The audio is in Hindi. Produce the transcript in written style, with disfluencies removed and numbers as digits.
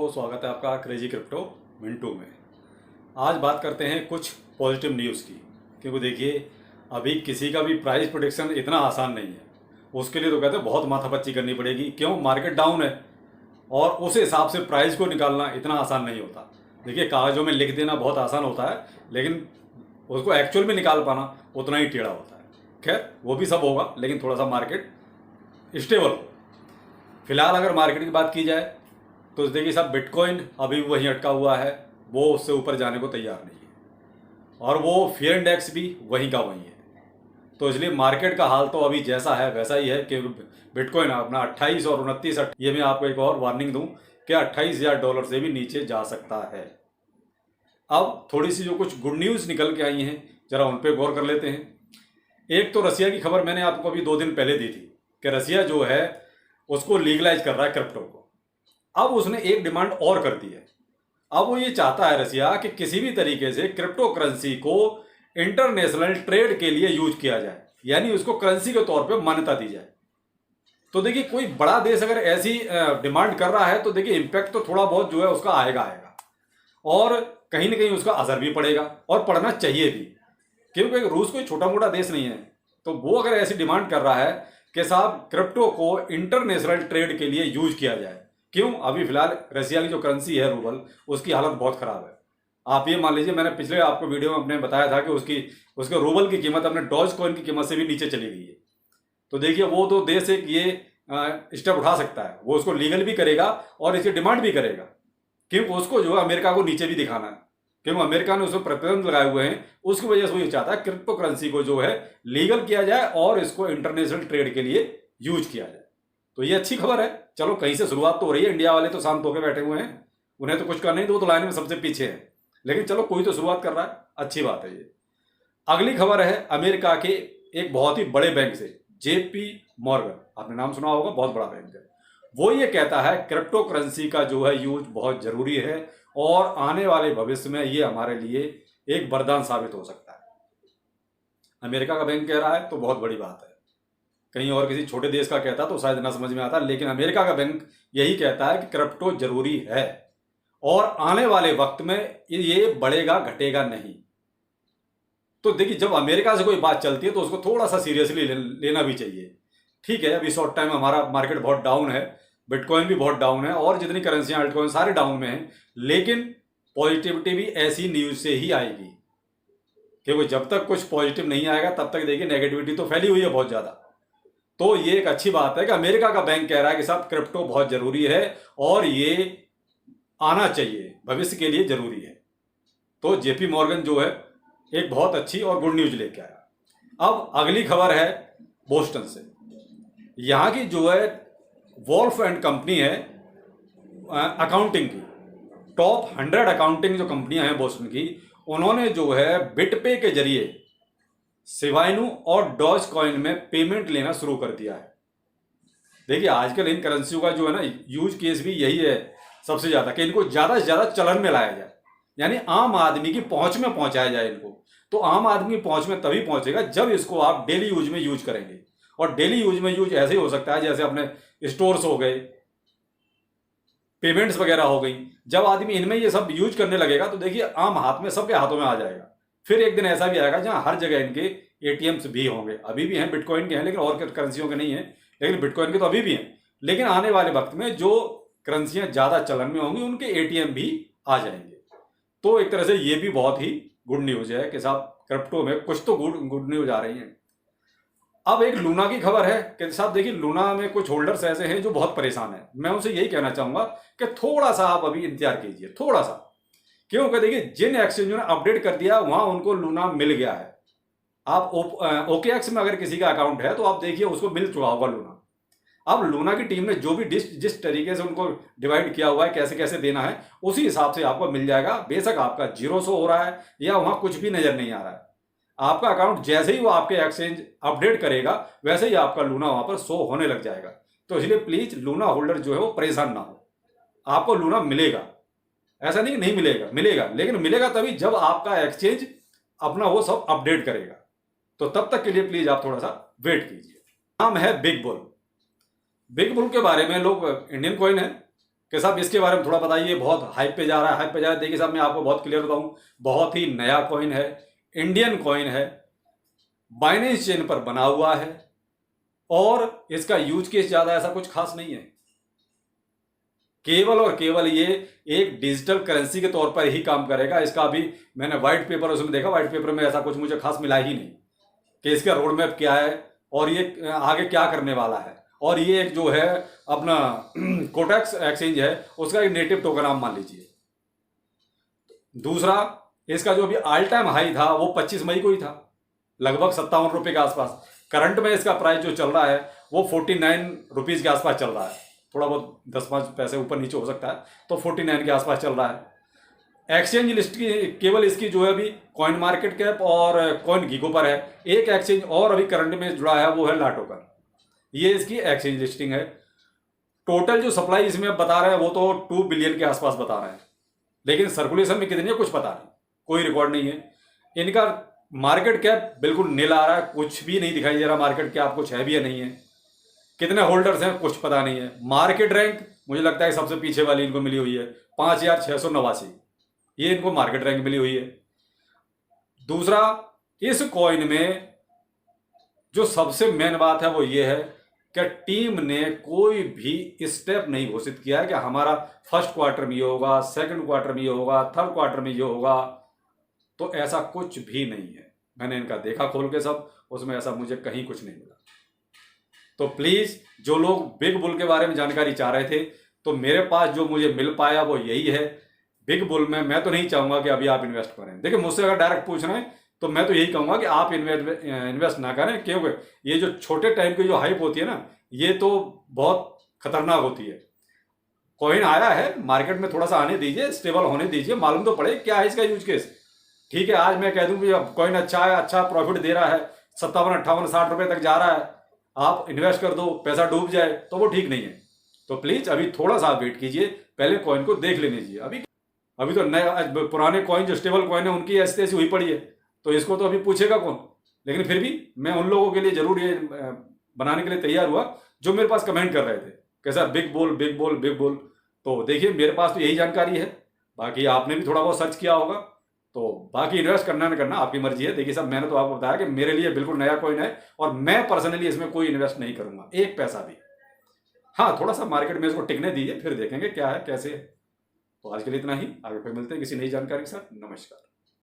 दोस्तों, स्वागत है आपका क्रेजी क्रिप्टो मिंटू में। आज बात करते हैं कुछ पॉजिटिव न्यूज़ की, क्योंकि देखिए अभी किसी का भी प्राइस प्रोडिक्शन इतना आसान नहीं है। उसके लिए तो कहते हैं बहुत माथापच्ची करनी पड़ेगी, क्यों? मार्केट डाउन है और उस हिसाब से प्राइस को निकालना इतना आसान नहीं होता। देखिए कागज़ों में लिख देना बहुत आसान होता है, लेकिन उसको एक्चुअल में निकाल पाना उतना ही टेढ़ा होता है। खैर वो भी सब होगा, लेकिन थोड़ा सा मार्केट स्टेबल हो। फिलहाल अगर मार्केट की बात की जाए तो देखिए साहब, बिटकॉइन अभी भी वहीं अटका हुआ है, वो उससे ऊपर जाने को तैयार नहीं है और वो फियर इंडेक्स भी वहीं का वहीं है। तो इसलिए मार्केट का हाल तो अभी जैसा है वैसा ही है कि बिटकॉइन अपना 28 और 29, ये मैं आपको एक और वार्निंग दूं कि $28,000 से भी नीचे जा सकता है। अब थोड़ी सी जो कुछ गुड न्यूज़ निकल के आई हैं, जरा उन पर गौर कर लेते हैं। एक तो रसिया की खबर मैंने आपको अभी 2 दिन पहले दी थी कि रसिया जो है उसको लीगलाइज कर रहा है क्रिप्टो को। अब उसने एक डिमांड और कर दी है। अब वो ये चाहता है रसिया कि किसी भी तरीके से क्रिप्टो करेंसी को इंटरनेशनल ट्रेड के लिए यूज किया जाए, यानी उसको करेंसी के तौर पे मान्यता दी जाए। तो देखिए कोई बड़ा देश अगर ऐसी डिमांड कर रहा है तो देखिए इम्पैक्ट तो थोड़ा बहुत जो है उसका आएगा और कहीं ना कहीं उसका असर भी पड़ेगा और पड़ना चाहिए भी, क्योंकि रूस कोई छोटा मोटा देश नहीं है। तो वो अगर ऐसी डिमांड कर रहा है कि साहब क्रिप्टो को इंटरनेशनल ट्रेड के लिए यूज किया जाए, क्यों? अभी फिलहाल रसिया की जो करेंसी है रूबल, उसकी हालत बहुत खराब है। आप ये मान लीजिए, मैंने पिछले आपको वीडियो में अपने बताया था कि उसके रूबल की कीमत अपने डॉज कॉइन की कीमत से भी नीचे चली गई है। तो देखिए वो तो देश एक ये स्टेप उठा सकता है, वो उसको लीगल भी करेगा और इसकी डिमांड भी करेगा, क्योंकि उसको जो है अमेरिका को नीचे भी दिखाना है, क्योंकि अमेरिका ने उसमें प्रतिबंध लगाए हुए हैं। उसकी वजह से वो ये चाहता है क्रिप्टो करेंसी को जो है लीगल किया जाए और इसको इंटरनेशनल ट्रेड के लिए यूज किया जाए। तो ये अच्छी खबर है। चलो कहीं से शुरुआत तो हो रही है। इंडिया वाले तो शांत होकर बैठे हुए हैं, उन्हें तो कुछ करना नहीं, तो वो तो लाइन में सबसे पीछे है, लेकिन चलो कोई तो शुरुआत कर रहा है, अच्छी बात है ये। अगली खबर है अमेरिका के एक बहुत ही बड़े बैंक से, जेपी मॉर्गन, आपने नाम सुना होगा, बहुत बड़ा बैंक है। वो ये कहता है क्रिप्टो करेंसी का जो है यूज बहुत जरूरी है और आने वाले भविष्य में ये हमारे लिए एक वरदान साबित हो सकता है। अमेरिका का बैंक कह रहा है तो बहुत बड़ी बात है। कहीं और किसी छोटे देश का कहता तो शायद ना समझ में आता, लेकिन अमेरिका का बैंक यही कहता है कि क्रिप्टो जरूरी है और आने वाले वक्त में ये बढ़ेगा घटेगा नहीं। तो देखिए जब अमेरिका से कोई बात चलती है तो उसको थोड़ा सा सीरियसली लेना भी चाहिए। ठीक है, अभी शॉर्ट टाइम हमारा मार्केट बहुत डाउन है, बिटकॉइन भी बहुत डाउन है और जितनी करेंसियां अल्टकॉइन सारे डाउन में हैं, लेकिन पॉजिटिविटी भी ऐसी न्यूज से ही आएगी, क्योंकि जब तक कुछ पॉजिटिव नहीं आएगा तब तक देखिए नेगेटिविटी तो फैली हुई है बहुत ज़्यादा। तो ये एक अच्छी बात है कि अमेरिका का बैंक कह रहा है कि साहब क्रिप्टो बहुत जरूरी है और ये आना चाहिए, भविष्य के लिए जरूरी है। तो जेपी मॉर्गन जो है एक बहुत अच्छी और गुड न्यूज लेके आया। अब अगली खबर है बोस्टन से। यहाँ की जो है वॉल्फ एंड कंपनी है अकाउंटिंग की, टॉप 100 अकाउंटिंग जो कंपनियां हैं बोस्टन की, उन्होंने जो है बिटपे के जरिए शिबाइनू और डॉज कॉइन में पेमेंट लेना शुरू कर दिया है। देखिए आजकल इन करेंसियों का जो है ना यूज केस भी यही है सबसे ज़्यादा, कि इनको ज़्यादा से ज़्यादा चलन में लाया जाए, यानी आम आदमी की पहुंच में पहुंचाया जाए इनको। तो आम आदमी की पहुंच में तभी पहुंचेगा जब इसको आप डेली यूज में यूज करेंगे, और डेली यूज में यूज ऐसे ही हो सकता है जैसे अपने स्टोर्स हो गए, पेमेंट्स वगैरह हो गई। जब आदमी इनमें ये सब यूज करने लगेगा तो देखिए आम हाथ में, सबके हाथों में आ जाएगा। फिर एक दिन ऐसा भी आएगा जहां हर जगह इनके एटीएम्स भी होंगे। अभी भी हैं, बिटकॉइन के हैं, लेकिन और करेंसियों के नहीं है, लेकिन बिटकॉइन के तो अभी भी हैं। लेकिन आने वाले वक्त में जो करेंसियां ज़्यादा चलन में होंगी उनके एटीएम भी आ जाएंगे। तो एक तरह से ये भी बहुत ही गुड न्यूज़ है कि साहब क्रिप्टो में कुछ तो गुड न्यूज़ आ रही हैं। अब एक लूना की खबर है कि साहब देखिए लूना में कुछ होल्डर्स ऐसे हैं जो बहुत परेशान हैं। मैं उनसे यही कहना चाहूँगा कि थोड़ा सा आप अभी इंतजार कीजिए, थोड़ा सा, क्योंकि देखिए जिन एक्सचेंजों ने अपडेट कर दिया वहां उनको लूना मिल गया है। आप OKX में अगर किसी का अकाउंट है तो आप देखिए उसको मिल चुका होगा लूना। अब लूना की टीम ने जो भी जिस तरीके से उनको डिवाइड किया हुआ है, कैसे कैसे देना है, उसी हिसाब से आपको मिल जाएगा। बेशक आपका 0 शो हो रहा है या वहां कुछ भी नजर नहीं आ रहा है, आपका अकाउंट जैसे ही वो आपके एक्सचेंज अपडेट करेगा वैसे ही आपका लूना वहां पर शो होने लग जाएगा। तो इसलिए प्लीज लूना होल्डर जो है वो परेशान ना हो, आपको लूना मिलेगा। ऐसा नहीं कि नहीं मिलेगा, मिलेगा, लेकिन मिलेगा तभी जब आपका एक्सचेंज अपना वो सब अपडेट करेगा। तो तब तक के लिए प्लीज आप थोड़ा सा वेट कीजिए। नाम है बिग बुल। बिग बुल के बारे में लोग, इंडियन कॉइन है, कि साहब इसके बारे में थोड़ा बताइए, बहुत हाइप पे जा रहा है, हाइप पे जा रहा है। देखिए साहब, मैं आपको बहुत क्लियर बताऊं, बहुत ही नया कॉइन है, इंडियन कॉइन है, बाइनेंस चेन पर बना हुआ है और इसका यूज केस ज़्यादा ऐसा कुछ खास नहीं है। केवल और केवल ये एक डिजिटल करेंसी के तौर पर ही काम करेगा। इसका अभी मैंने व्हाइट पेपर उसमें देखा, व्हाइट पेपर में ऐसा कुछ मुझे खास मिला ही नहीं कि इसका रोड मैप क्या है और ये आगे क्या करने वाला है। और ये एक जो है अपना कोटेक्स एक्सचेंज है, उसका एक नेटिव टोकन आप मान लीजिए। दूसरा, इसका जो अभी ऑल टाइम हाई था वो 25 मई को ही था, लगभग 57 रुपये के आसपास। करंट में इसका प्राइस जो चल रहा है वो 49 रुपीज़ के आसपास चल रहा है, थोड़ा बहुत 10-5 पैसे ऊपर नीचे हो सकता है, तो 49 के आसपास चल रहा है। एक्सचेंज लिस्ट की केवल इसकी जो है अभी कॉइन मार्केट कैप और कॉइन गीको पर है। एक एक्सचेंज और अभी करंट में जुड़ा है, वो है लाटोकन। ये इसकी एक्सचेंज लिस्टिंग है। टोटल जो सप्लाई इसमें बता रहे हैं वो तो 2 बिलियन के आसपास बता रहे हैं, लेकिन सर्कुलेशन में कितनी है कुछ पता नहीं, कोई रिकॉर्ड नहीं है। इनका मार्केट कैप बिल्कुल नील आ रहा है, कुछ भी नहीं दिखाई दे रहा मार्केट कैप कुछ है भी या नहीं है। कितने होल्डर्स हैं कुछ पता नहीं है। मार्केट रैंक मुझे लगता है सबसे पीछे वाली इनको मिली हुई है, 5689, ये इनको मार्केट रैंक मिली हुई है। दूसरा, इस कॉइन में जो सबसे मेन बात है वो ये है कि टीम ने कोई भी स्टेप नहीं घोषित किया है कि हमारा फर्स्ट क्वार्टर में ये होगा, सेकंड क्वार्टर में ये होगा, थर्ड क्वार्टर में ये होगा, तो ऐसा कुछ भी नहीं है। मैंने इनका देखा खोल के सब, उसमें ऐसा मुझे कहीं कुछ नहीं मिला। तो प्लीज़ जो लोग बिग बुल के बारे में जानकारी चाह रहे थे, तो मेरे पास जो मुझे मिल पाया वो यही है। बिग बुल में मैं तो नहीं चाहूँगा कि अभी आप इन्वेस्ट करें। देखिए, मुझसे अगर डायरेक्ट पूछ रहे हैं तो मैं तो यही कहूँगा कि आप इन्वेस्ट ना करें, क्योंकि ये जो छोटे टाइम की जो हाइप होती है ना, ये तो बहुत खतरनाक होती है। कॉइन आया है मार्केट में, थोड़ा सा आने दीजिए, स्टेबल होने दीजिए, मालूम तो पड़े क्या है इसका यूज केस। ठीक है, आज मैं कह दूं कि अब कॉइन अच्छा है, अच्छा प्रॉफिट दे रहा है, 57, 58, 60 रुपए तक जा रहा है, आप इन्वेस्ट कर दो, पैसा डूब जाए, तो वो ठीक नहीं है। तो प्लीज अभी थोड़ा सा वेट कीजिए, पहले कॉइन को देख लेने दीजिए। अभी तो नए पुराने कॉइन जो स्टेबल कॉइन है उनकी ऐसी तैसी हुई पड़ी है, तो इसको तो अभी पूछेगा कौन। लेकिन फिर भी मैं उन लोगों के लिए जरूर ये बनाने के लिए तैयार हुआ जो मेरे पास कमेंट कर रहे थे कि सर बिग बोल बिग बोल बिग बोल। तो देखिए, मेरे पास तो यही जानकारी है, बाकी आपने भी थोड़ा बहुत सर्च किया होगा, तो बाकी इन्वेस्ट करना ना करना आपकी मर्जी है। देखिए साहब, मैंने तो आपको बताया कि मेरे लिए बिल्कुल नया कॉइन है और मैं पर्सनली इसमें कोई इन्वेस्ट नहीं करूंगा, एक पैसा भी। हाँ, थोड़ा सा मार्केट में इसको टिकने दीजिए, फिर देखेंगे क्या है कैसे है। तो आज के लिए इतना ही, आगे फिर मिलते हैं किसी नई जानकारी के साथ। नमस्कार।